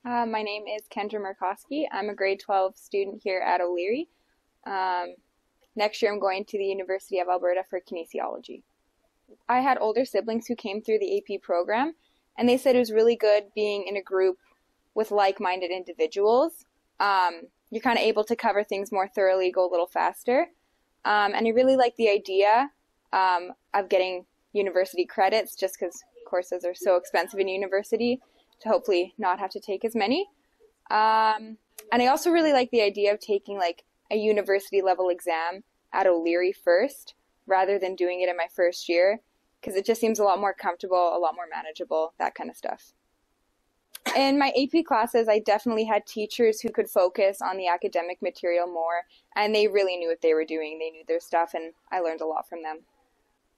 My name is Kendra Murkowski. I'm a grade 12 student here at O'Leary. Um, Next year, I'm going to the University of Alberta for kinesiology. I had older siblings who came through the AP program, and they said it was really good being in a group with like-minded individuals. You're kind of able to cover things more thoroughly, go a little faster. And I really like the idea of getting university credits just because courses are so expensive in university to hopefully not have to take as many. And I also really like the idea of taking like a university level exam at O'Leary first rather than doing it in my first year because it just seems a lot more comfortable, a lot more manageable, that kind of stuff. In my AP classes, I definitely had teachers who could focus on the academic material more, and they really knew what they were doing. They knew their stuff, and I learned a lot from them.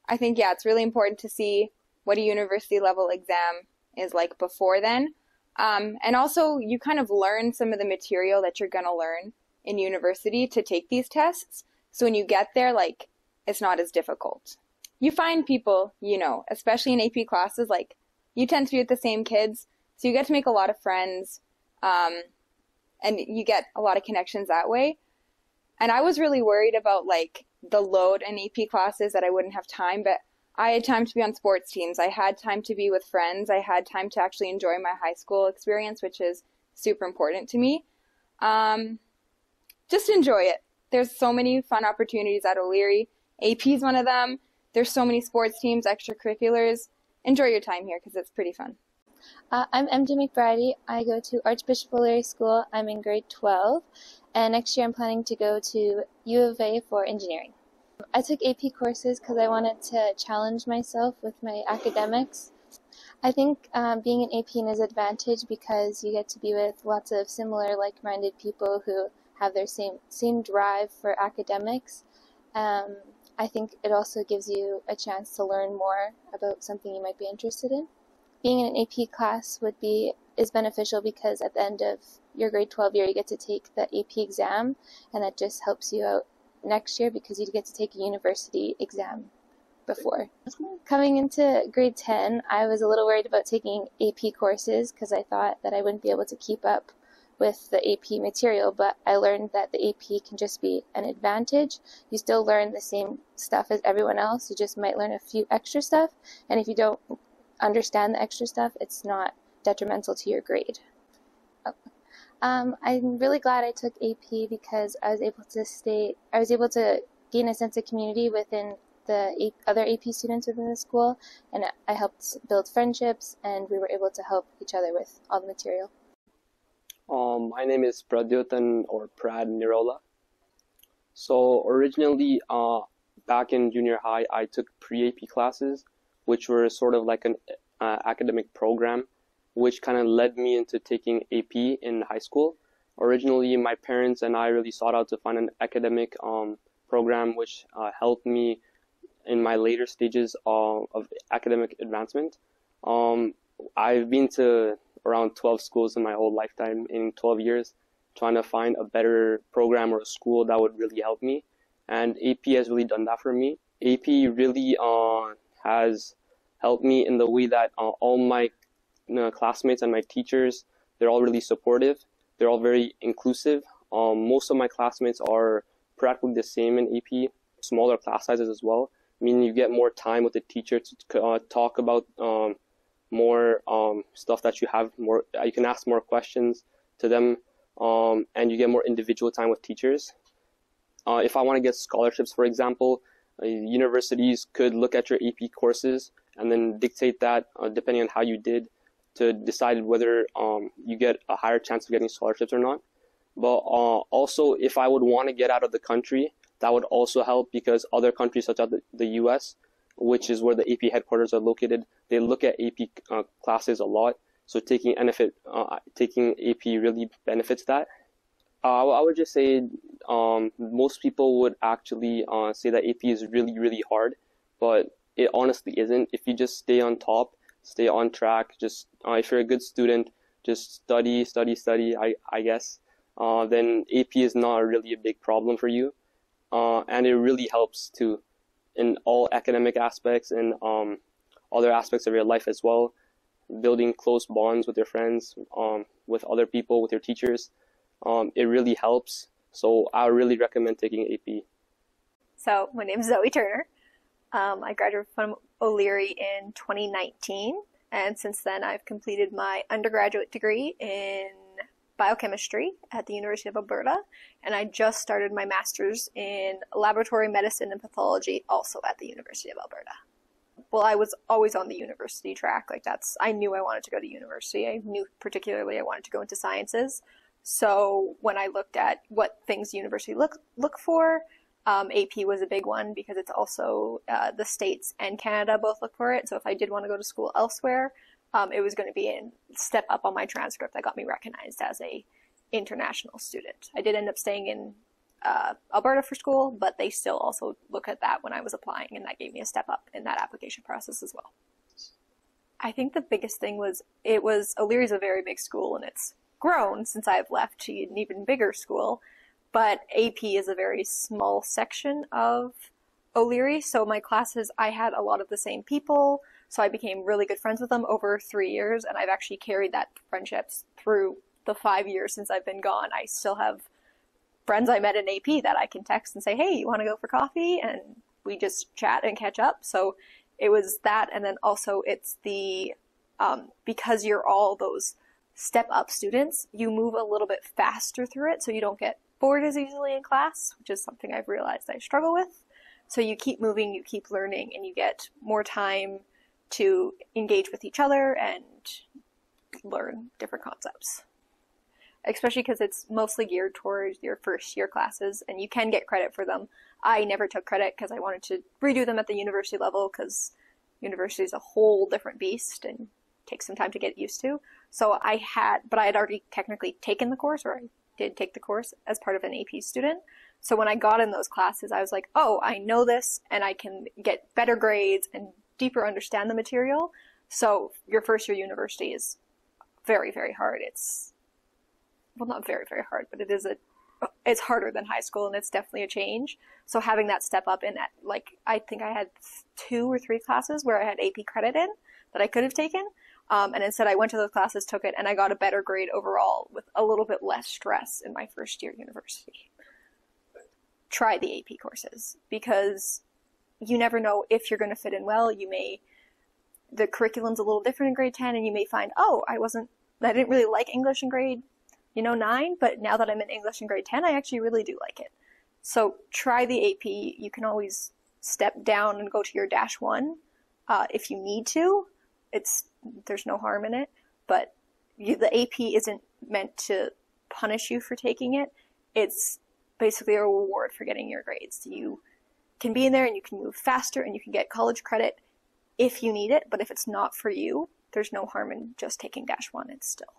I think, yeah, it's really important to see what a university level exam is like before then. And also, you kind of learn some of the material that you're going to learn in university to take these tests. So when you get there, like, it's not as difficult. You find people, especially in AP classes, like, you tend to be with the same kids. So you get to make a lot of friends, and you get a lot of connections that way. And I was really worried about like the load in AP classes that I wouldn't have time, but I had time to be on sports teams. I had time to be with friends. I had time to actually enjoy my high school experience, which is super important to me. Just enjoy it. There's so many fun opportunities at O'Leary. AP is one of them. There's so many sports teams, extracurriculars. Enjoy your time here because it's pretty fun. I'm Emjay. I go to Archbishop O'Leary School. I'm in grade 12, and next year I'm planning to go to U of A for engineering. I took AP courses because I wanted to challenge myself with my academics. I think being an AP is an advantage because you get to be with lots of similar, like-minded people who have their same drive for academics. I think it also gives you a chance to learn more about something you might be interested in. Being in an AP class is beneficial because at the end of your grade 12 year, you get to take the AP exam, and that just helps you out next year because you get to take a university exam before. Coming into grade 10, I was a little worried about taking AP courses because I thought that I wouldn't be able to keep up with the AP material, but I learned that the AP can just be an advantage. You still learn the same stuff as everyone else, you just might learn a few extra stuff, and if you don't understand the extra stuff, it's not detrimental to your grade. I'm really glad I took AP because I was able to gain a sense of community within the other AP students within the school, and I helped build friendships, and we were able to help each other with all the material. My name is Prad or Prad Nirola. So originally, back in junior high, I took pre-AP classes, which were sort of like an academic program, which kind of led me into taking AP in high school. Originally, my parents and I really sought out to find an academic program which helped me in my later stages of academic advancement. I've been to around 12 schools in my whole lifetime in 12 years, trying to find a better program or a school that would really help me. And AP has really done that for me. AP really has helped me in the way that all my classmates and my teachers, they're all really supportive. They're all very inclusive. Most of my classmates are practically the same in AP, smaller class sizes as well, meaning you get more time with the teacher to talk about more stuff that you have more. You can ask more questions to them, and you get more individual time with teachers. If I want to get scholarships, for example, universities could look at your AP courses and then dictate that, depending on how you did, to decide whether you get a higher chance of getting scholarships or not. But also, if I would want to get out of the country, that would also help because other countries such as the US, which is where the AP headquarters are located, they look at AP classes a lot. So taking AP really benefits that. I would just say most people would actually say that AP is really, really hard, but it honestly isn't. If you just stay on top, stay on track, just if you're a good student, just study, I guess, then AP is not really a big problem for you. And it really helps too in all academic aspects and other aspects of your life as well. building close bonds with your friends, with other people, with your teachers. It really helps. So I really recommend taking AP. So my name is Zoe Turner. I graduated from O'Leary in 2019, and since then I've completed my undergraduate degree in biochemistry at the University of Alberta, and I just started my master's in laboratory medicine and pathology also at the University of Alberta. Well, I was always on the university track. I knew I wanted to go to university. I knew particularly I wanted to go into sciences. So when I looked at what things university look for, AP was a big one because it's also the States and Canada both look for it. So if I did want to go to school elsewhere, it was going to be a step up on my transcript that got me recognized as a international student. I did end up staying in Alberta for school, but they still also look at that when I was applying, and that gave me a step up in that application process as well. I think the biggest thing was O'Leary's a very big school, and it's grown since I've left to an even bigger school, but AP is a very small section of O'Leary, so my classes, I had a lot of the same people, so I became really good friends with them over 3 years, and I've actually carried that friendships through the 5 years since I've been gone. I still have friends I met in AP that I can text and say, hey, you want to go for coffee? And we just chat and catch up. So it was that, and then also it's the, because you're all those step-up students, you move a little bit faster through it, so you don't get bored as easily in class, which is something I've realized I struggle with. So you keep moving, you keep learning, and you get more time to engage with each other and learn different concepts. Especially because it's mostly geared towards your first year classes, and you can get credit for them. I never took credit because I wanted to redo them at the university level, because university is a whole different beast and takes some time to get used to. So I had already technically taken the course, or I did take the course as part of an AP student. So when I got in those classes, I was like, oh, I know this, and I can get better grades and deeper understand the material. So your first year university is very, very hard. It's, well, not very, very hard, but it's harder than high school, and it's definitely a change. So having that step up in that, I think I had 2 or 3 classes where I had AP credit in that I could have taken. And instead I went to those classes, took it, and I got a better grade overall with a little bit less stress in my first year university. Try the AP courses, because you never know if you're going to fit in well. The curriculum's a little different in grade 10, and you may find, oh, I didn't really like English in grade 9, but now that I'm in English in grade 10, I actually really do like it. So try the AP. You can always step down and go to your -1 if you need to. There's no harm in it, but the AP isn't meant to punish you for taking it. It's basically a reward for getting your grades. You can be in there and you can move faster and you can get college credit if you need it, but if it's not for you, there's no harm in just taking -1. It's still